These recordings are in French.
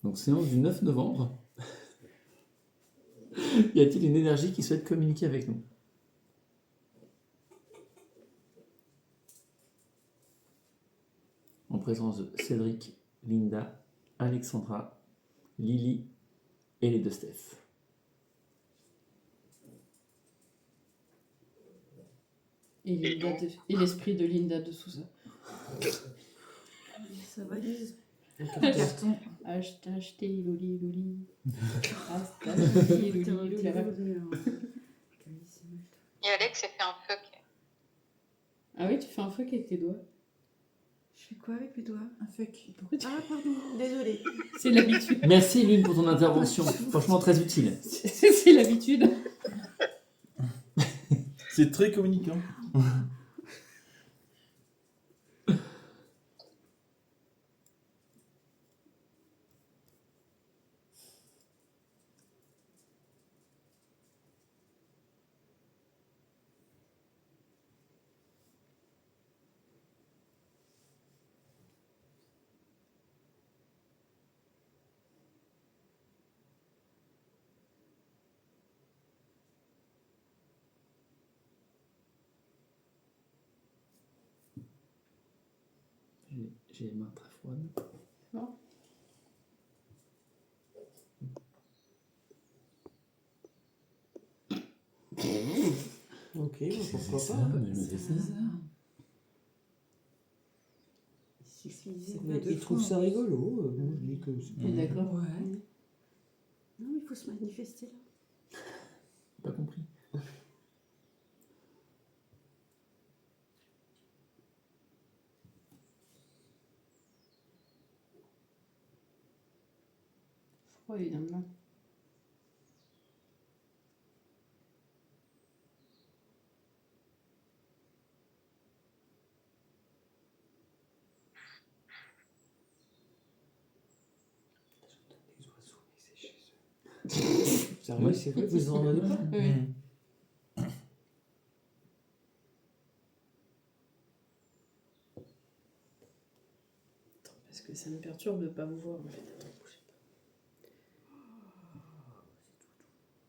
Donc séance du 9 novembre. Y a-t-il une énergie qui souhaite communiquer avec nous? En présence de Cédric, Linda, Alexandra, Lily et les deux Steph. Et l'esprit de Linda de Souza. Ça valise. Un carton. Acheter Loli Loli. Acheter Loli Loli. Et Alex a fait un fuck. Ah oui, tu fais un fuck avec tes doigts. Je fais quoi avec mes doigts? Un fuck. Ah, pardon, désolée. C'est l'habitude. Merci Lune pour ton intervention, franchement très utile. C'est l'habitude. C'est très communicant. J'ai les mains très froides. Non. Ok, pourquoi Ça, pas. mais je me fais ça. Il trouve ça rigolo. Moi, je dis que c'est T'es d'accord? Ouais. Non, il faut se manifester là. Pas compris. Froid, évidemment. des oiseaux, mais c'est chez eux. Sérieux, c'est vrai, vous en avez pas? Oui. Attends, parce que ça me perturbe de pas vous voir en fait. Attends, bougez pas.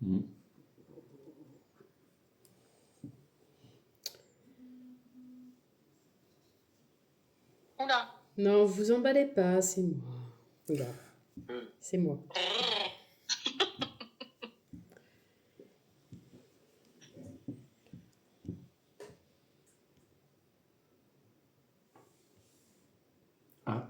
Mmh. Oula. Non, vous emballez pas, c'est moi. Regarde. C'est moi. Ah.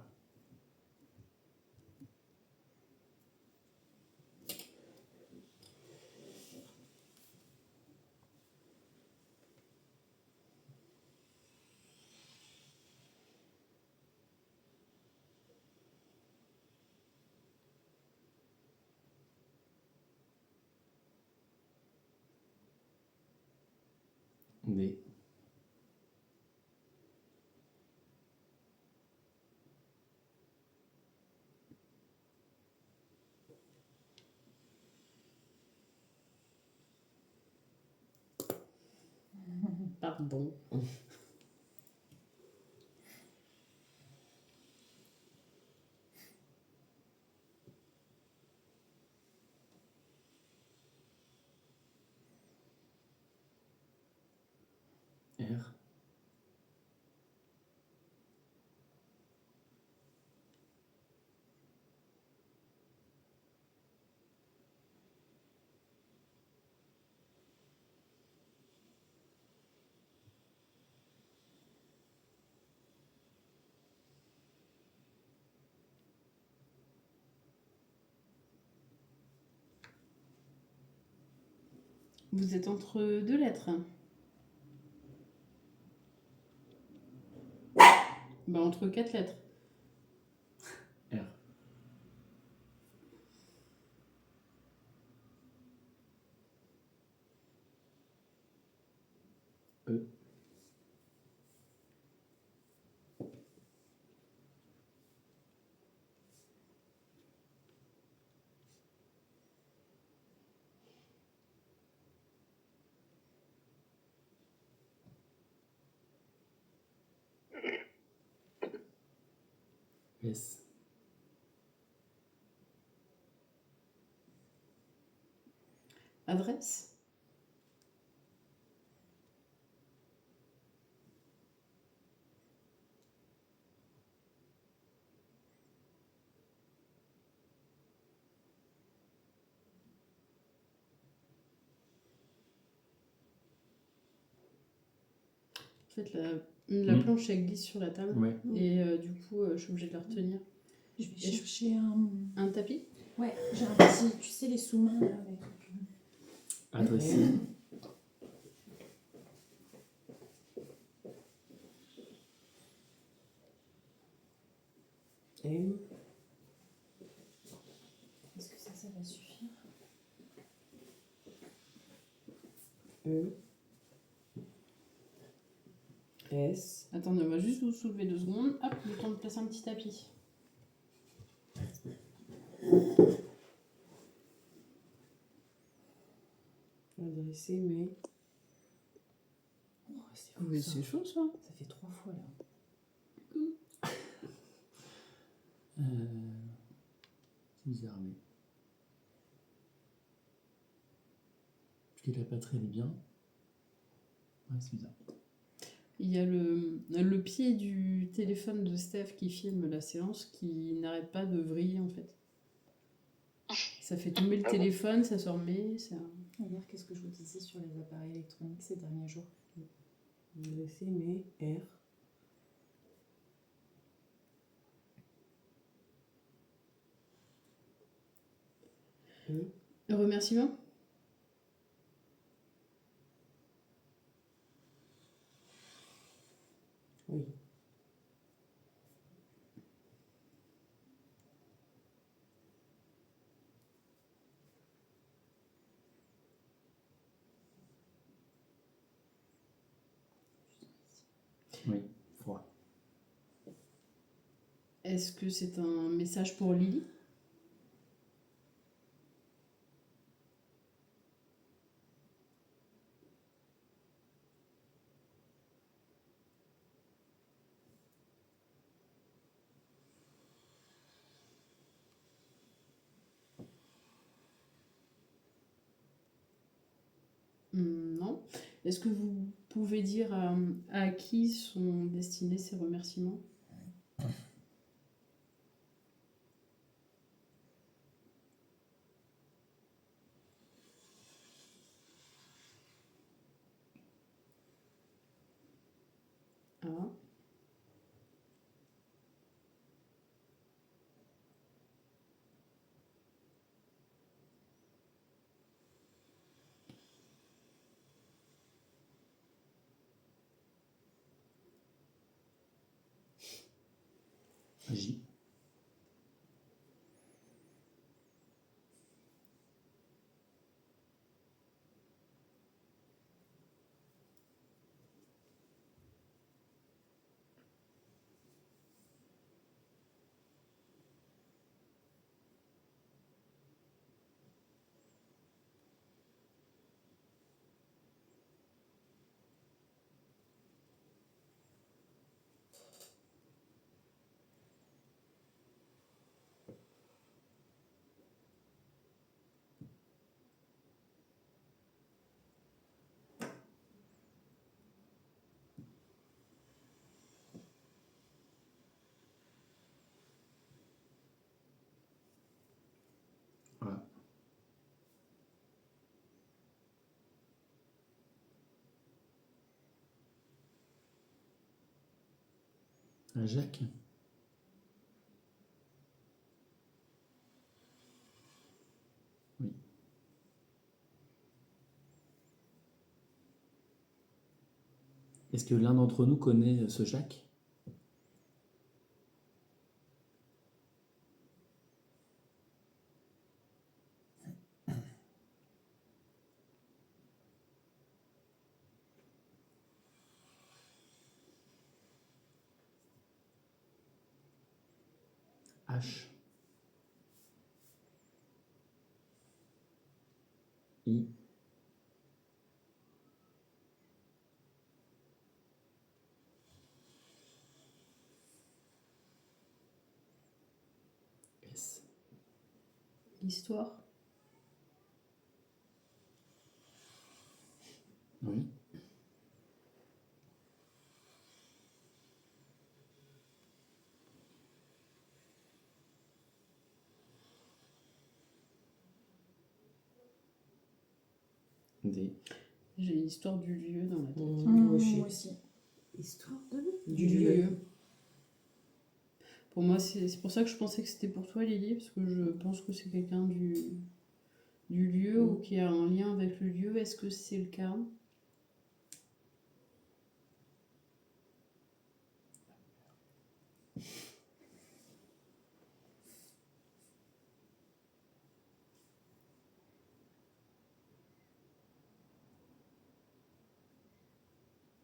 Des. Pardon. R. Vous êtes entre deux lettres. Bah, entre 4 lettres. R. E. S. Adresse. En fait, la planche, elle glisse sur la table. Ouais. Et du coup, je suis obligée de la retenir. Je vais Et je- chercher Un tapis. Ouais, j'ai un petit, tu sais, les sous-mains là avec. Adressé. M. Est-ce que ça va suffire? E. S. Attendez, on va juste vous soulever 2 secondes. Hop, le temps de placer un petit tapis. Adressé, mais. Oh, c'est fou, Oui, ça. c'est chaud ça. Ça fait 3 fois là. C'est bizarre, mais. Parce que la patrie, elle est bien. Ouais, c'est bizarre. Il y a le pied du téléphone de Steph qui filme la séance qui n'arrête pas de vriller en fait. Ça fait tomber le téléphone, ça se remet. Regarde, qu'est-ce que je vous disais sur les appareils électroniques ces derniers jours. Adressé, mais. R. E. Remerciement. Oui. Oui, froid. Est-ce que c'est un message pour Lily? Non. Est-ce que vous pouvez dire à qui sont destinés ces remerciements? Ah. J. Voilà. Un Jacques. Oui. Est-ce que l'un d'entre nous connaît ce Jacques? H. I. S. L'histoire. Oui. D. J'ai l'histoire du lieu dans la tête. Moi aussi. Moi aussi. Histoire de... Du lieu. Pour moi, c'est pour ça que je pensais que c'était pour toi, Lily, parce que je pense que c'est quelqu'un du lieu ou qui a un lien avec le lieu. Est-ce que c'est le cas?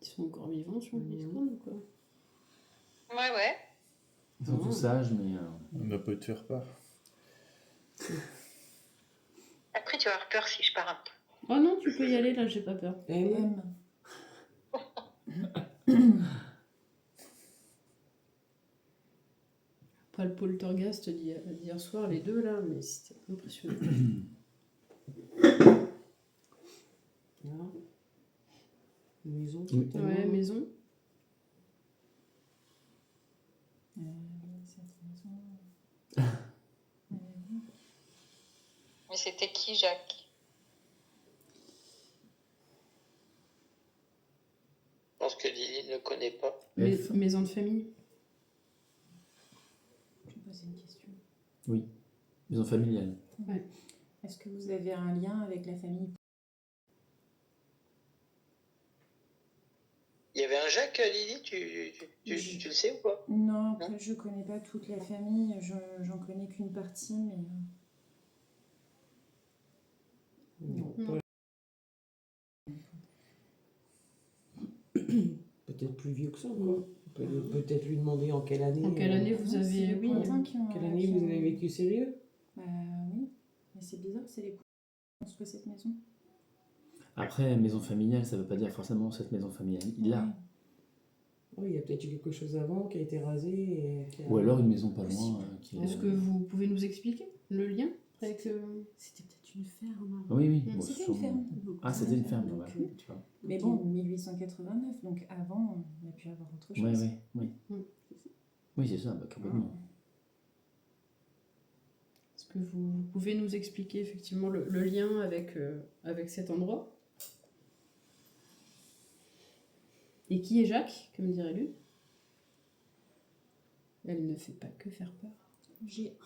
Ils sont encore vivants sur le Discord ou quoi? Ouais. Ils sont tous sages, mais. On n'a pas eu de faire part. Après, tu vas avoir peur si je pars un peu. Oh non, tu peux y aller, là, j'ai pas peur. M. Pas le poltergeist d'hier soir, les deux là, mais c'était impressionnant. Là. Maison. Oui. Ouais, maison. Cette maison... Mais c'était qui, Jacques? Je pense que Lily ne connaît pas. F. Maison de famille. Je vais poser une question. Oui. Maison familiale. Est-ce que vous avez un lien avec la famille? Il y avait un Jacques, Lily, tu le sais ou pas? Non, après je connais pas toute la famille, j'en connais qu'une partie, mais... Non. Non. Peut-être plus vieux que ça, quoi. Peut-être lui demander en quelle année. En quelle année vous avez... C'est les Oui, Cointins qui ont... Quelle année vous avez vécu ces lieux? Oui, mais c'est bizarre, c'est les Cointins qui ont construit cette maison. Après, maison familiale, ça veut pas dire forcément cette maison familiale. Il a. Oui, il y a peut-être eu quelque chose avant qui a été rasé. Et qui a... Ou alors une maison pas loin. Qui Est-ce que vous pouvez nous expliquer le lien avec... C'était peut-être une ferme. Oui, oui. Mm. bon, C'était une sûrement. ferme. Ah, c'était une ferme, Donc, ouais. Tu vois. Mais bon, 1889, donc avant, on a pu avoir autre chose. Oui. Mm. Oui, c'est ça, bah, complètement. Est-ce que vous pouvez nous expliquer effectivement le lien avec cet endroit? Et qui est Jacques, comme dirait lui? Elle ne fait pas que faire peur. J'ai...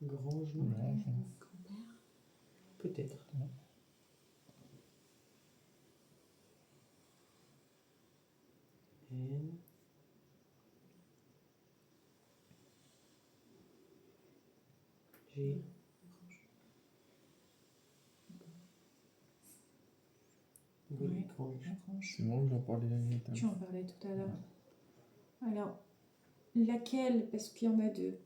Grange, non? Grange. Grand-père. Peut-être. N. G. Oui, Ouais. Grange. La Grange. C'est moi que j'en parlais la nuit. Tu en parlais tout à l'heure. Alors, laquelle? Parce qu'il y en a deux.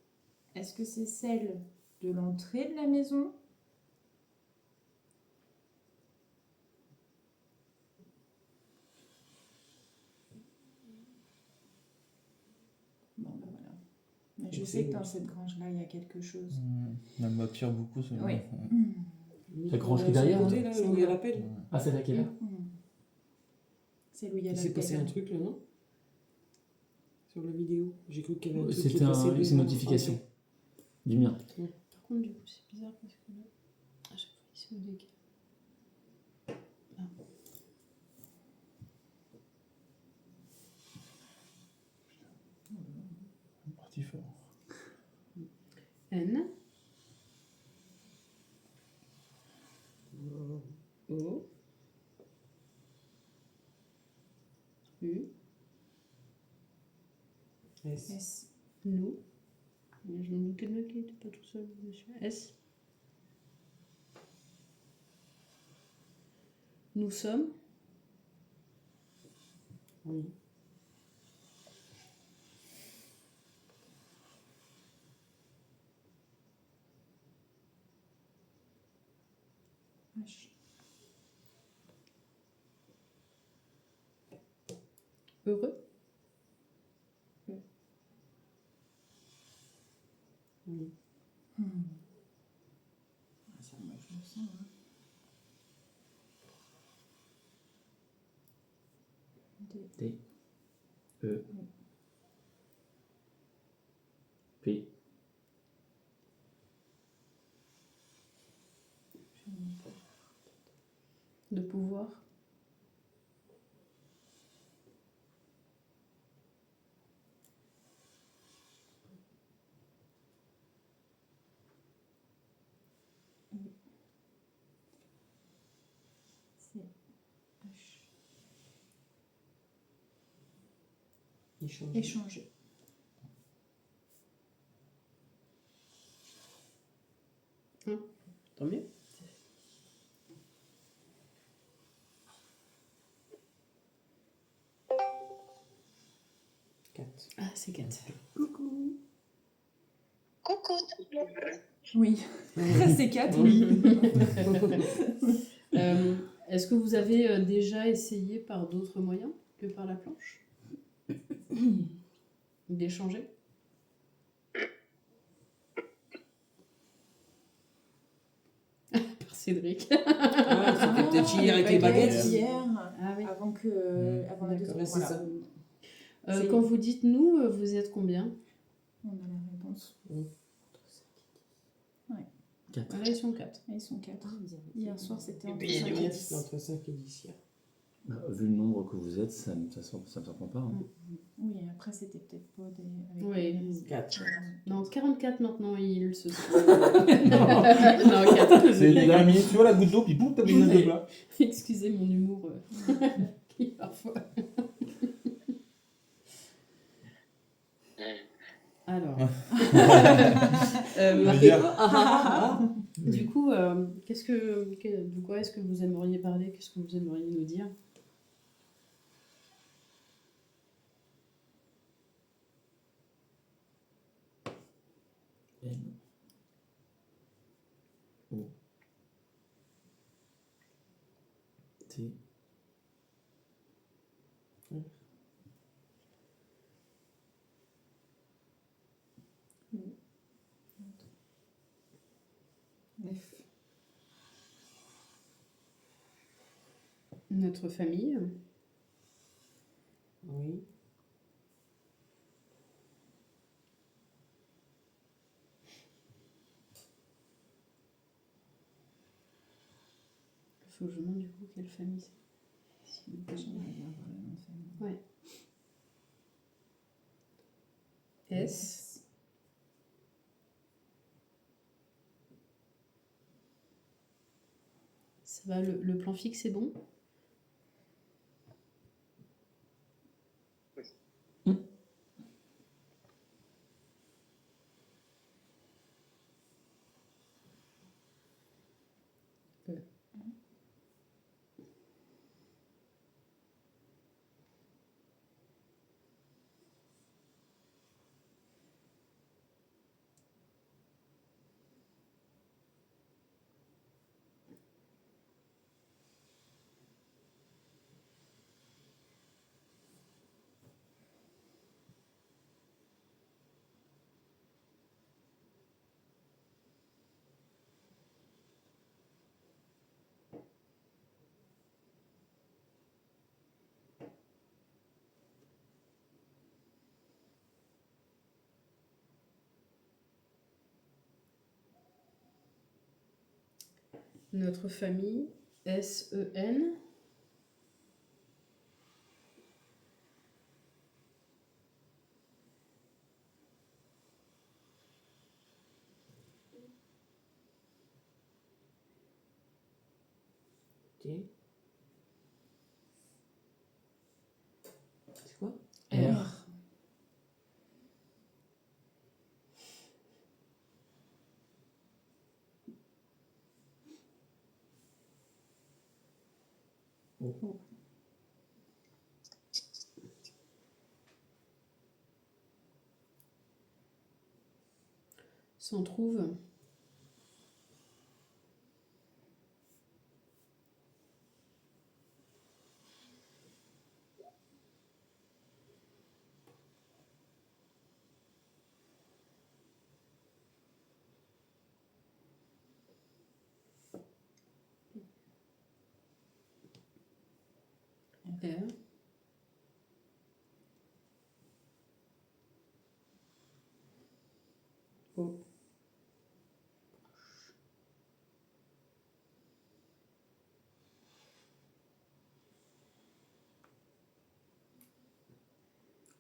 Est-ce que c'est celle de l'entrée de la maison? Bon, ben voilà. Mais je sais que dans cette grange-là, il y a quelque chose. Elle m'attire beaucoup, ce Oui. La grange qui est derrière, Côté, là, où il y a l'appel. Ah, c'est laquelle? C'est où il y a Il la s'est passé un truc là, non? Sur la vidéo. J'ai cru qu'il y avait un truc qui C'était est passé une devant. notification du mien. Par contre, du coup, c'est bizarre parce que là, à chaque fois, il se décale. Parti fort. N. O. U. S. S. Nous. Mais je me doutais bien qu'il n'était pas tout seul, monsieur. S. Nous sommes. H. Heureux. Oui. Ah, ça, moi, je le sens. Hein. D. D. E. P. De pouvoir. C. H. Échanger. Échanger. Tant mieux. Quatre. Ah, c'est 4. Coucou. Coucou. Oui, c'est 4, oui. Est-ce que vous avez déjà essayé par d'autres moyens que par la planche d'échanger? Par Cédric. Ah, c'était peut-être hier avec les baguettes. Hier, Ah oui. avant la D'accord. deuxième. Ouais, c'est ça. C'est- Quand vous dites nous, vous êtes combien? On a la réponse. 4. Là, ils sont 4. Ah, ils sont 4. Hier soir, c'était entre Oui, 5 et Hier, 10. c'était entre 5 et 10 hier. Bah, vu le nombre que vous êtes, ça me surprend pas. Hein. Oui, après, c'était peut-être pas des. Oui. des- 4. Non, 44 maintenant, ils se sont. Non, 4. C'est les dernières minutes, tu vois la goutte d'eau, puis boum, t'as une note de plat. Excusez mon humour qui parfois. Alors. Je veux dire, Du coup, de quoi est-ce que vous aimeriez parler? Qu'est-ce que vous aimeriez nous dire? N. O. T. F. Notre famille. Oui. Il faut que je demande du coup quelle famille c'est. J'aimerais bien avoir le nom de famille. Ouais. S. Ça va, le plan fixe est bon? Notre famille, S-E-N. T. C'est quoi? R. S'en trouve. R. O.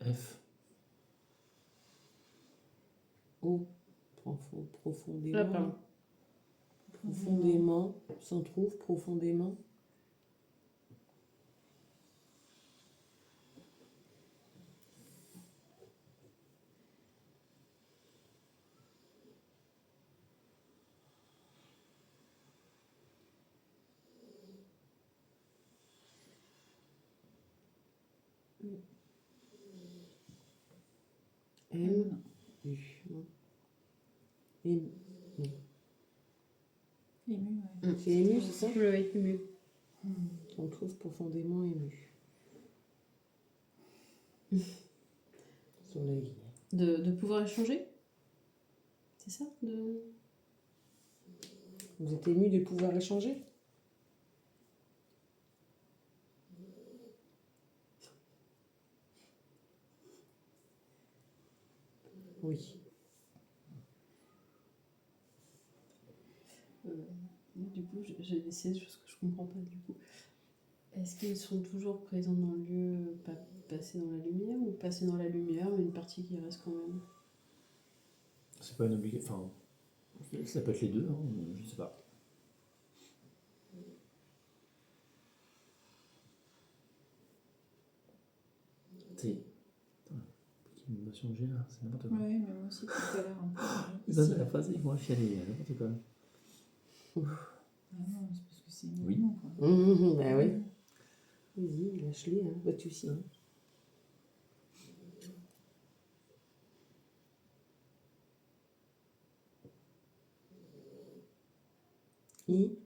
F. O. Profondément. Ah, pardon. Profondément. S'en trouve profondément. M. U. Non. M. Non. Ému, ouais. C'est ému, c'est ça? Oui, ému. On trouve profondément ému. Soleil. De pouvoir échanger. C'est ça Vous êtes ému de pouvoir échanger? Oui. Du coup, j'ai essayé des choses que je comprends pas du coup. Est-ce qu'ils sont toujours présents dans le lieu, pas passés dans la lumière, ou passés dans la lumière, mais une partie qui reste quand même? C'est pas une obligation. Enfin, ça peut être les deux, hein, je sais pas. C'est. Une notion que j'ai là, c'est n'importe quoi. Ouais, mais moi aussi, tout à l'heure, un peu. Ça, c'est la phrase, ils vont affialer, n'importe quoi. Ah non, c'est parce que c'est Oui. mignon, quoi. Bah oui. Vas-y, lâche-les, hein. Pas de soucis. Hein. I.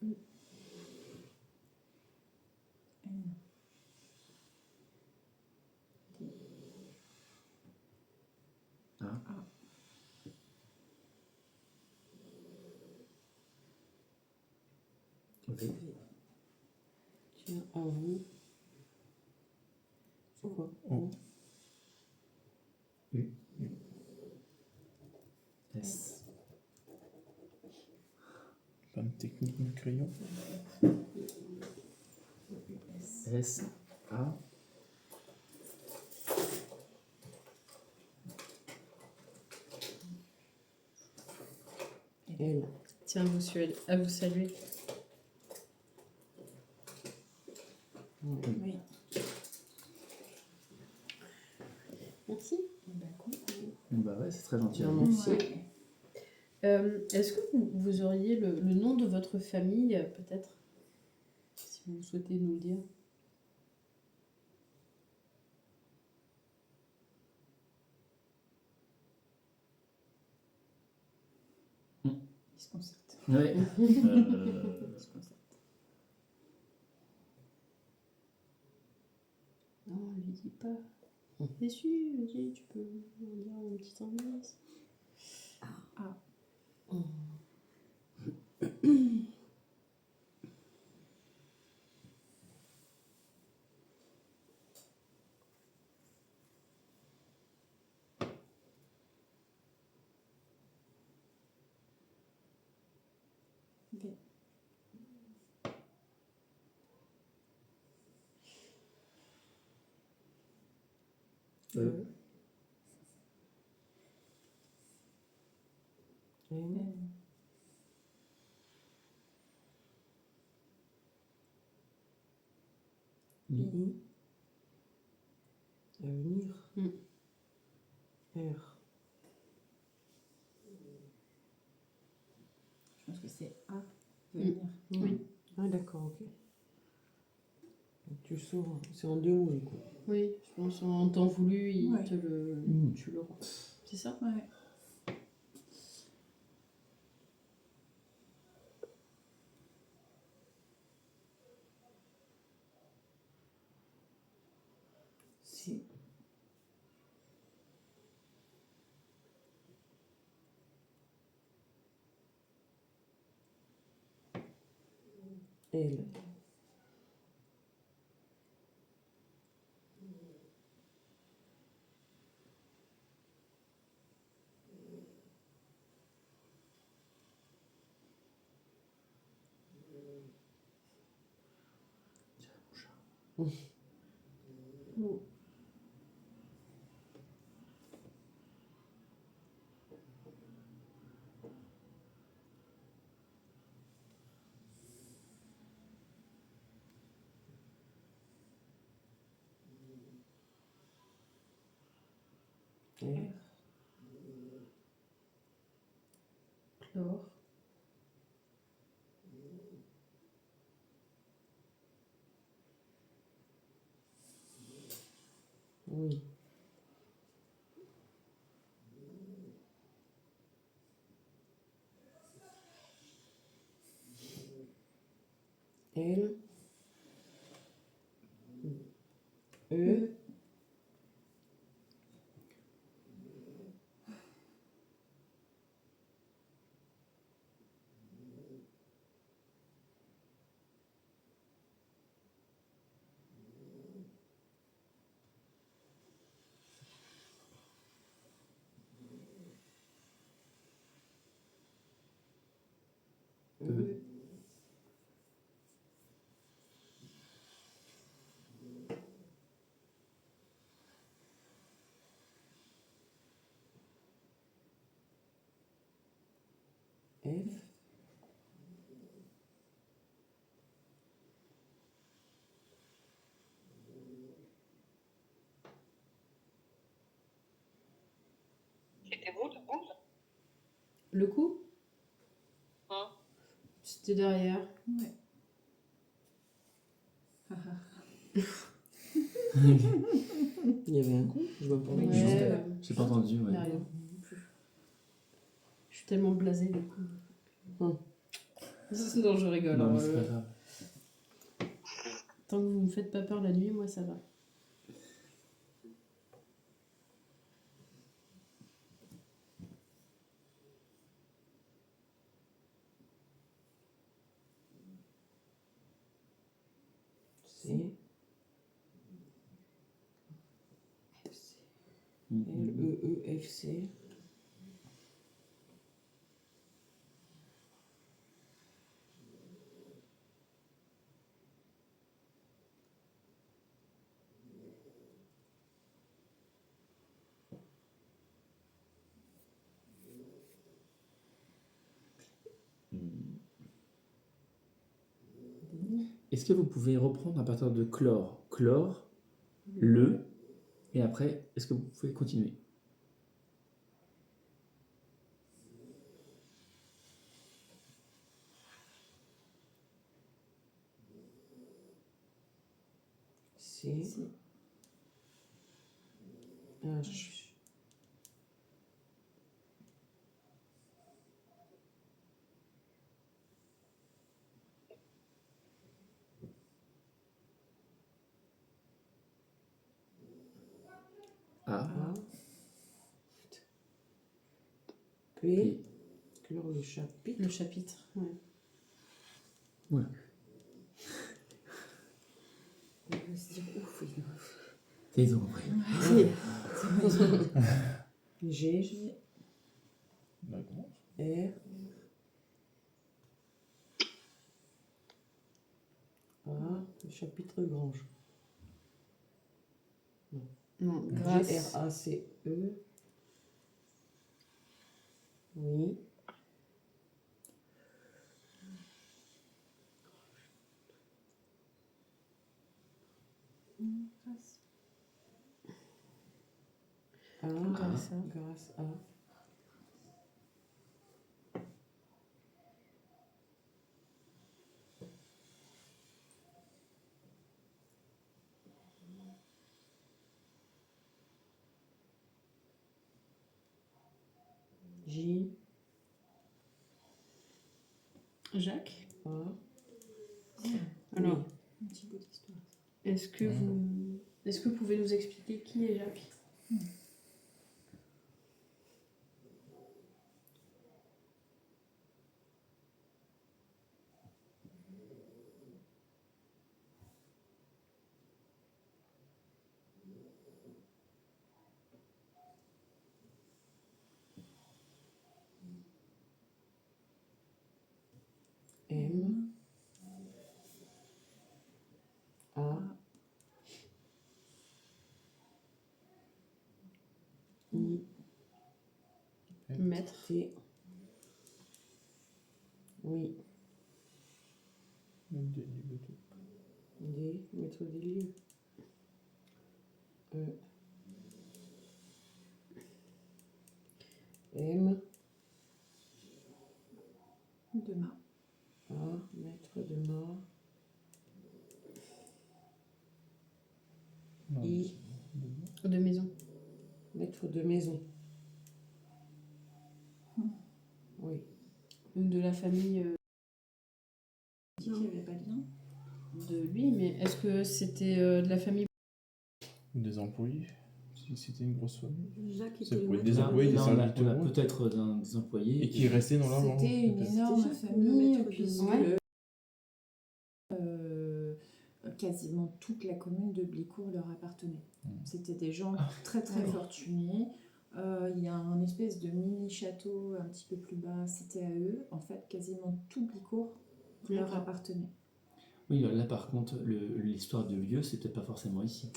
N. Ah. Ok. Tiens, à vous. C'est quoi? Oh. U. S. Panne technique du crayon. S. A. L. Tiens, à vous saluer. Oui. Merci. Bah, coucou. Bah ouais, c'est très gentil. Non, hein. merci. Ouais. Est-ce que vous auriez le nom de votre famille, peut-être? Si vous souhaitez nous le dire. Il se concerte. Ouais. Il se concerte. Non, lui dis pas. Déçu, vas-y, tu peux en dire un petit indice. V. E. N. N. I. I. Avenir. Mm. R. Je pense que c'est A. Venir. Oui. Ah d'accord, ok. Donc, tu sors, c'est en deux mots du coup. Oui, je pense en temps voulu, Ouais. tu le rends. C'est ça? Ouais. C'est L. O. R. Chlore. Oui. L. E. E. F. C'était vous le bout là? Le coup, Hein? c'était derrière. Ouais. Il y avait un coup, je vois pas. Oui, Ouais, juste là. J'ai pas entendu, ouais. y a rien. Je suis tellement blasée du coup. Hum. Non, je rigole. Non, hein, mais c'est pas grave. Tant que vous me faites pas peur la nuit, moi ça va. C. L. E. E. F. C. Est-ce que vous pouvez reprendre à partir de chlore? Chlore, le, et après, est-ce que vous pouvez continuer? C. C. H. A, A. P. P. Clore le chapitre. Le chapitre, ouais. Voilà. On va se dire ouf. Ils ont compris. G. G. D'accord. R. A. Le chapitre Grange. Non, G. grâce. R. A. C. E. Oui. Grâce. A. Grâce à. Grâce à. J. Jacques. A. Alors, Un petit bout d'histoire. est-ce que vous pouvez nous expliquer qui est Jacques? M. A. I. Maître. T. Oui. Même des livres et tout. D. Maître des lieux. E. M. Demain. A. Maître de mort. Non, I. De maison. Maître de maison. Oui. Donc de la famille Dit qu'il n'y avait pas de lien. de lui, mais est-ce que c'était de la famille Des employés. Si c'était une grosse famille. Jacques Ça était le peut être maître des de employés, des maison. Là, on a serviteurs. peut-être des employés. Et qui restaient dans leur langue. C'était une peut-être. énorme Déjà, le famille, maître de puisque Ouais. quasiment toute la commune de Blicourt leur appartenait. C'était des gens Ah. très très Ah oui. fortunés. Il y a un espèce de mini château un petit peu plus bas, c'était à eux. En fait, quasiment tout Blicourt leur D'accord. appartenait. Oui, là par contre, l'histoire de lieu, c'est peut-être pas forcément ici.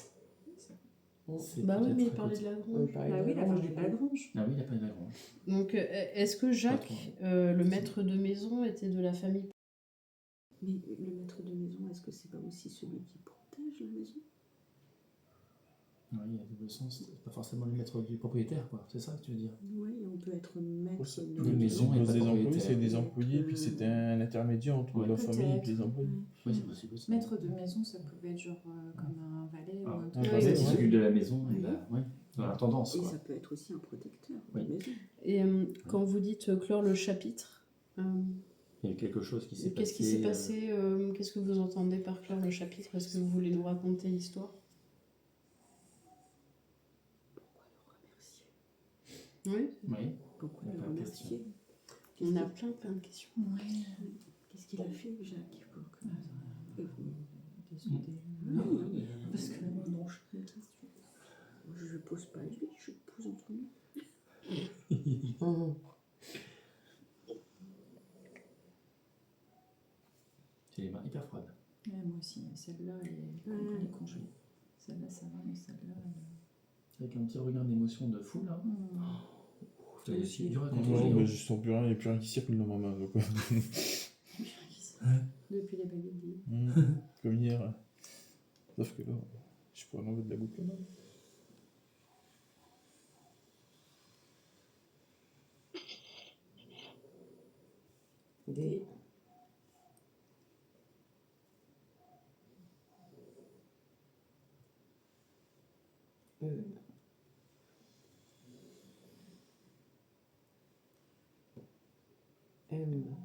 C'est Bah oui, peut-être mais il à parlait côté. de la Oui, grange. pareil, Bah oui, la Grange, parlé de la grange. Ah oui, il a pas de la grange. Donc est-ce que Jacques, trop. le maître de maison, était de la famille Mais le maître de maison, est-ce que c'est pas aussi celui qui protège la maison? Oui, il y a double sens. C'est pas forcément le maître du propriétaire, quoi. C'est ça que tu veux dire. Oui, on peut être maître Ça- de Des maisons et Pose pas des employés, propriétaires. c'est des employés, puis c'était un intermédiaire entre Ouais. la famille et les employés. Oui, c'est possible aussi. Maître de maison, ça pouvait être genre comme un valet ou Ah, un un truc. Oui, valet oui, qui oui. s'occupe de la maison, et Oui. bah, oui, dans la tendance, Et quoi. ça peut être aussi un protecteur Oui. de maison. Et quand vous dites clore le chapitre, Il y a quelque chose qui s'est passé. qu'est-ce qui s'est passé qu'est-ce que vous entendez par clore le chapitre? Est-ce que vous voulez nous raconter l'histoire? Oui, Oui. Pourquoi Il y a le plein de questions. remercier? on a plein de questions. Qu'est-ce qu'il a fait, Jacques, pour que... Désolée. Non, Parce que non, je je pose pas à lui, je pose entre nous. Mhm. J'ai les mains hyper froides. Ouais, moi aussi, celle-là, elle est congelée. Celle-là, ça va, mais celle-là, Avec un petit regard d'émotion de fou, là. C'est dur à Non, contrôler. bah, hein. je sens plus rien, il n'y a plus rien qui circule dans ma main. Donc, depuis les baguettes. Comme hier. Sauf que là, je pourrais enlever de la goutte là. D. E. M.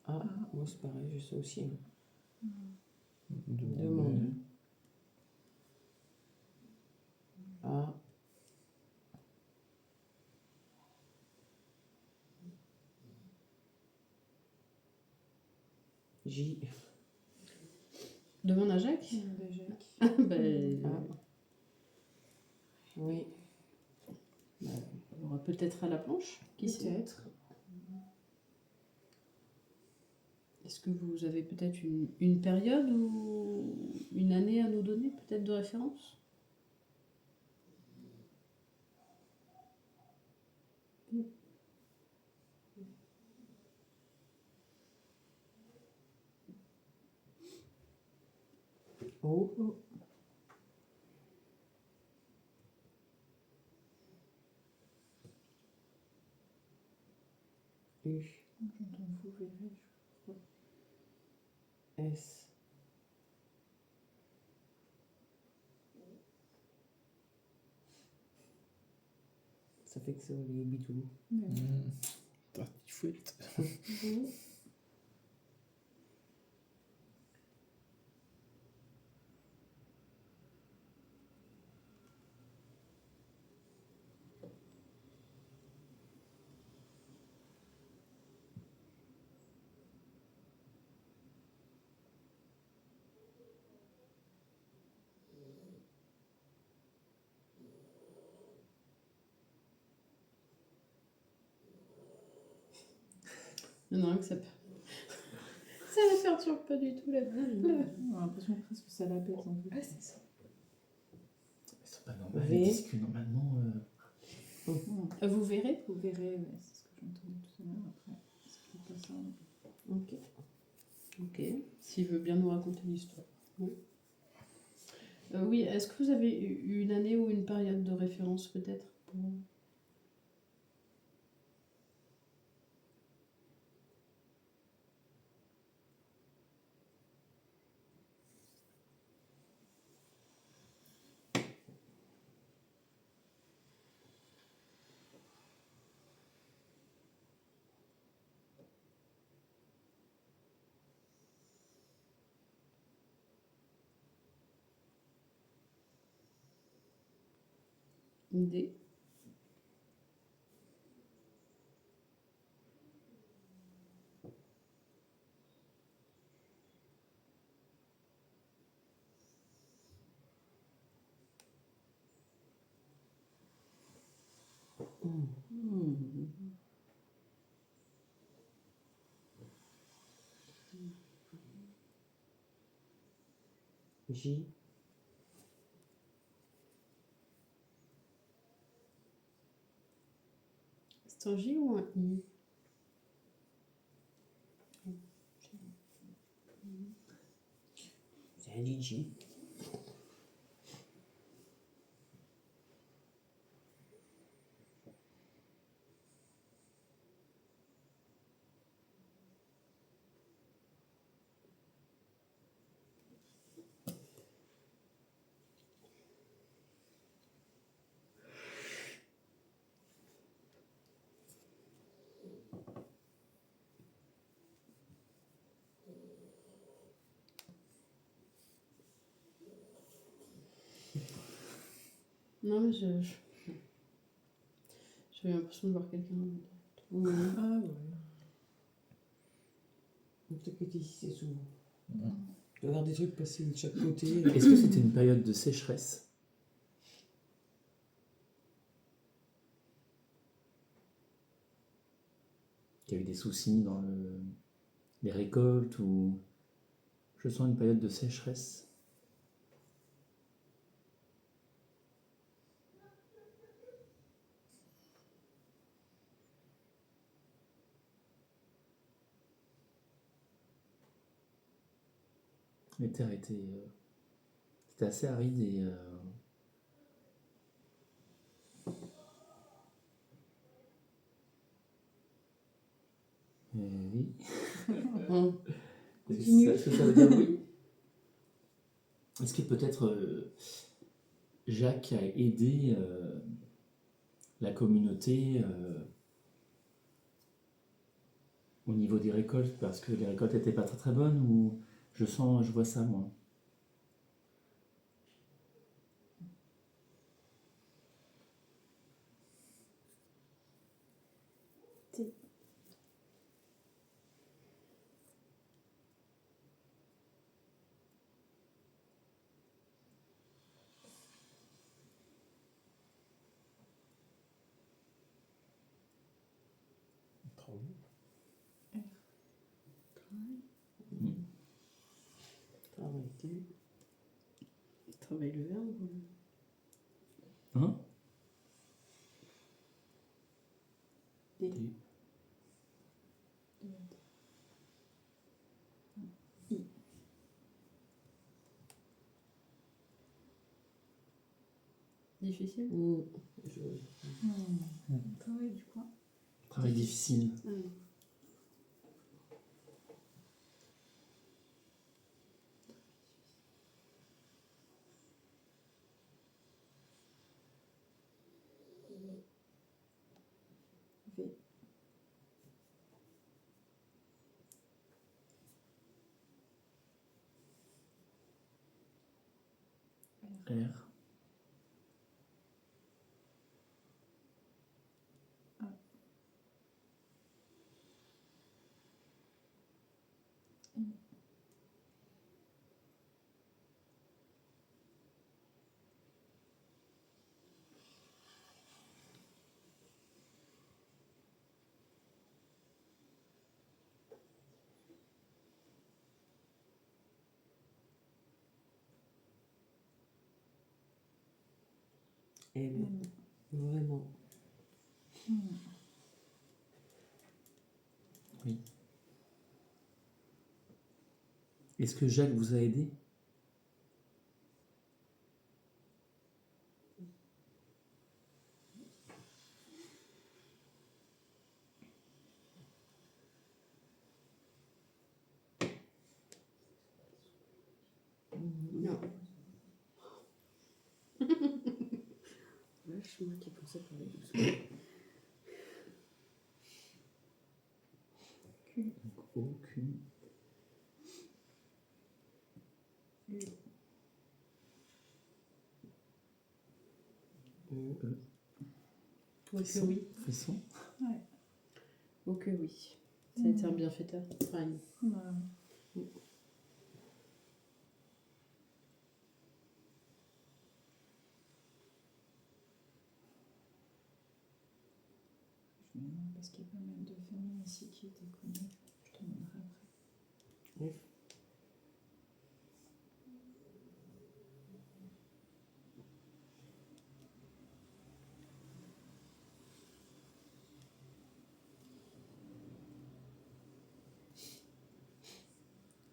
A. Moi, c'est pareil, je sais aussi. Demande. A. J. Demande à Jacques. Ben, A. Oui. on aura peut-être à la planche. Qui sait? Peut-être. Est-ce que vous avez peut-être une période ou une année à nous donner, peut-être de référence? O. U. J'entends vous verrez. S. Ça fait que c'est les bidous. Tartifouette. Non, que ça ça la perturbe pas du tout, là. On a l'impression presque que ça l'apaise en fait. Ouais, c'est ça. C'est pas normal, V. ils disent que normalement... Vous verrez. Vous verrez, ouais, c'est ce que j'entendais tout à l'heure. Après, c'est peut-être pas ça. Ok. Ok. S'il veut bien nous raconter l'histoire. Oui. Oui, est-ce que vous avez eu une année ou une période de référence peut-être pour... une idée? J. C'est un J ou un I? C'est un DJ. Non, mais j'avais l'impression de voir quelqu'un. Ah ouais. Peut-être que ici c'est souvent. Il doit y avoir des trucs passés de chaque côté. Est-ce que c'était une période de sécheresse? Qu'il y a eu des soucis dans les récoltes ou... Je sens une période de sécheresse. Les terres c'était assez aride et... oui. Continue. Est-ce que ça veut dire oui? Est-ce que peut-être Jacques a aidé la communauté au niveau des récoltes parce que les récoltes n'étaient pas très très bonnes ou je vois ça moi. Travail. Travaille le verbe. Hein? D. D. Difficile. Travail du coin. Travail difficile. V. R. Elle, vraiment. Oui. Est-ce que Jacques vous a aidé? Non. Vache, moi qui pensais parler doucement. Aucune. Ok, oui. Frisson. Ok, oui. Ça a été un bienfaiteur. Enfin, Je me demande parce qu'il y a pas mal de familles ici qui étaient connues. Je te demanderai après.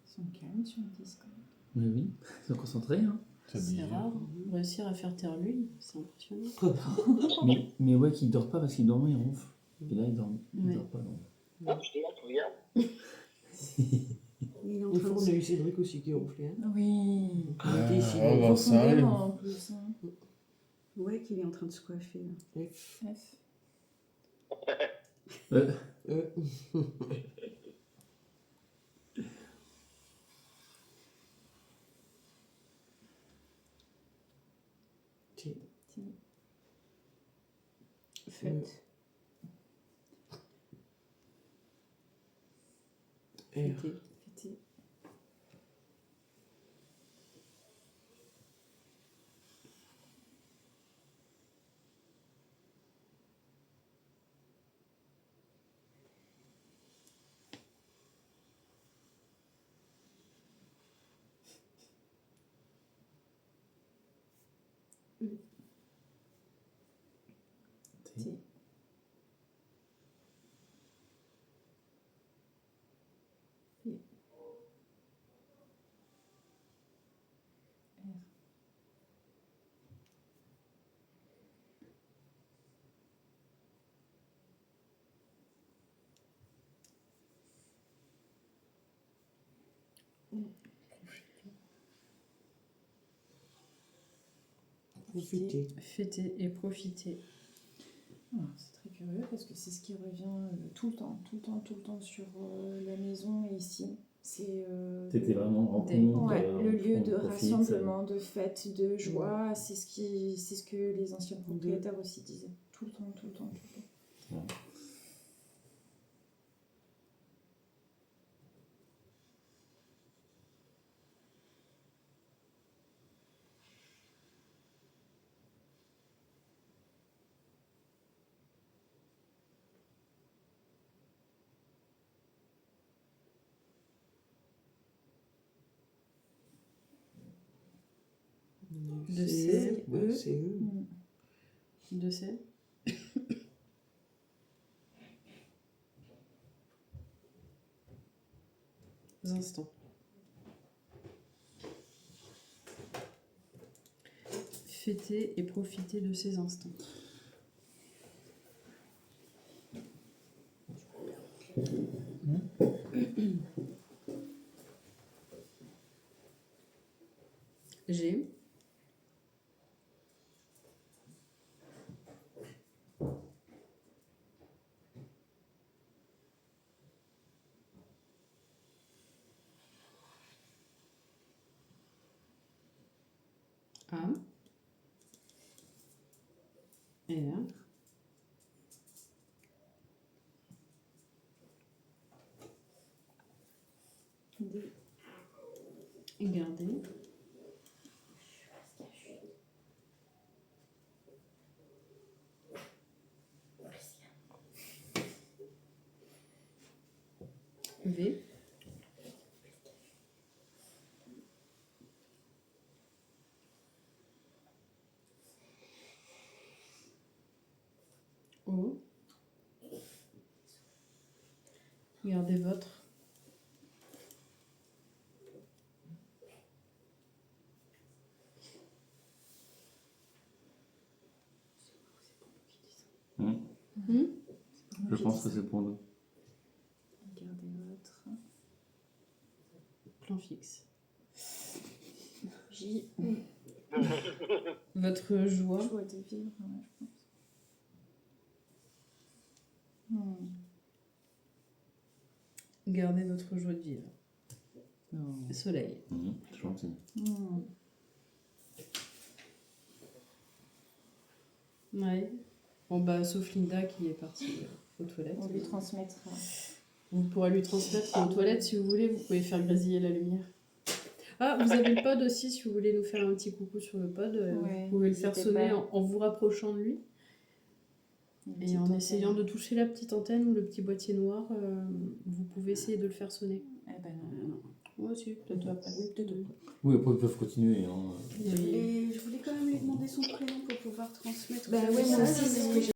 Ils sont calmes sur le Discord. Mais oui, ils sont concentrés. Hein. Ça dit. c'est rare. Réussir à faire taire l'huile, c'est impressionnant. Mais ouais, qu'il dort pas parce qu'il dormait, il ronfle. Et là, il dort, Ouais. dort pas. Donc. Non, je demande, regarde. Il est en Une train fois, de on a se... eu Cédric aussi qui ronflait. Hein. Oui. Quand il était ici, Ah, bah, ça arrive. Profondément, en plus. Hein. Ouais, qu'il est en train de se coiffer. Là. F. F. Euh, E. T. Faites. R. Fêtez. Fêter. T. P. R. Profiter. Fêtez et profitez. Ah, c'est très curieux parce que c'est ce qui revient tout le temps, tout le temps, tout le temps sur la maison et ici. C'est C'était vraiment rencontre. ouais, le lieu on de profite, rassemblement, de fête, de joie. C'est ce que les anciens propriétaires aussi disaient. Tout le temps, tout le temps, tout le temps. Ouais. De C'est C. eux. Ouais, c'est eux. De C. Instants. Fêtez et profitez de ces instants. G. A. R. D. Et gardez. V. O. Gardez votre. Je pense que c'est pour nous. Gardez votre. Plan fixe. J. Votre joie. Joie de vivre, ouais, je pense. Gardez votre joie de vivre. Soleil. C'est gentil. Ouais. Bon bah sauf Linda qui est partie aux toilettes. On lui transmettra. Vous pourrez lui transmettre aux toilettes si vous voulez, vous pouvez faire grésiller la lumière. Ah, vous avez le pod aussi si vous voulez nous faire un petit coucou sur le pod. Ouais, vous pouvez le faire n'hésitez sonner pas. en vous rapprochant de lui. Et en essayant de toucher la petite antenne ou le petit boîtier noir, vous pouvez essayer de le faire sonner. Eh ben non. Moi aussi, peut-être après. Oui, peut-être après. Oui, après ils peuvent continuer. Hein. Et je voulais quand même lui demander son prénom pour pouvoir transmettre. Bah le ouais, moi message, aussi, c'est ce mais- que j'ai